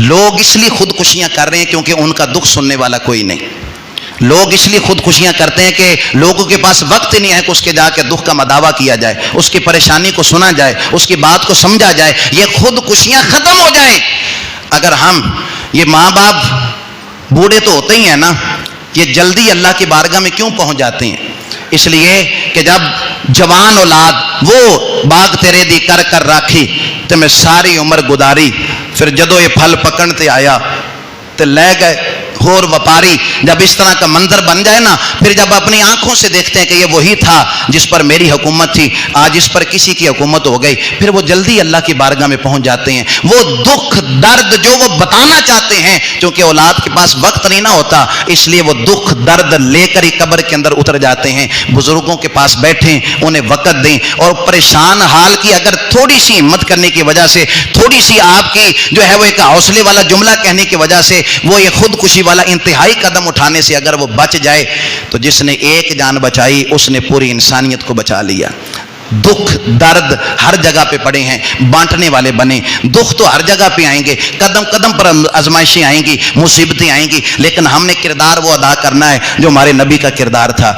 لوگ اس لیے خودکشیاں کر رہے ہیں کیونکہ ان کا دکھ سننے والا کوئی نہیں. لوگ اس لیے خودکشیاں کرتے ہیں کہ لوگوں کے پاس وقت ہی نہیں ہے کہ اس کے جا کے دکھ کا مداوع کیا جائے، اس کی پریشانی کو سنا جائے، اس کی بات کو سمجھا جائے، یہ خودکشیاں ختم ہو جائیں. اگر ہم یہ ماں باپ بوڑھے تو ہوتے ہی ہیں نا، یہ جلدی اللہ کی بارگاہ میں کیوں پہنچ جاتے ہیں؟ اس لیے کہ جب جوان اولاد وہ باغ تیرے دی کر کر راکھی تے میں ساری عمر گزاری، پھر جدو یہ پھل پکڑ تے آیا تے لے گئے اور وپاری. جب اس طرح کا منظر بن جائے نا، پھر جب اپنی آنکھوں سے دیکھتے ہیں کہ یہ وہی تھا جس پر میری حکومت تھی، آج اس پر کسی کی حکومت ہو گئی، پھر وہ جلدی اللہ کی بارگاہ میں پہنچ جاتے ہیں. وہ دکھ درد جو وہ بتانا چاہتے ہیں، کیونکہ اولاد کے پاس وقت نہیں نہ ہوتا، اس لیے وہ دکھ درد لے کر ہی قبر کے اندر اتر جاتے ہیں. بزرگوں کے پاس بیٹھیں، انہیں وقت دیں، اور پریشان حال کی اگر تھوڑی سی ہمت کرنے کی وجہ سے، تھوڑی سی آپ کی جو ہے وہ ایک حوصلے والا جملہ کہنے کی وجہ سے، وہ یہ خودکشی والا انتہائی قدم اٹھانے سے اگر وہ بچ جائے تو جس نے ایک جان بچائی اس نے پوری انسانیت کو بچا لیا. دکھ درد ہر جگہ پہ پڑے ہیں، بانٹنے والے بنے. دکھ تو ہر جگہ پہ آئیں گے، قدم قدم پر آزمائشیں آئیں گی، مصیبتیں آئیں گی، لیکن ہم نے کردار وہ ادا کرنا ہے جو ہمارے نبی کا کردار تھا.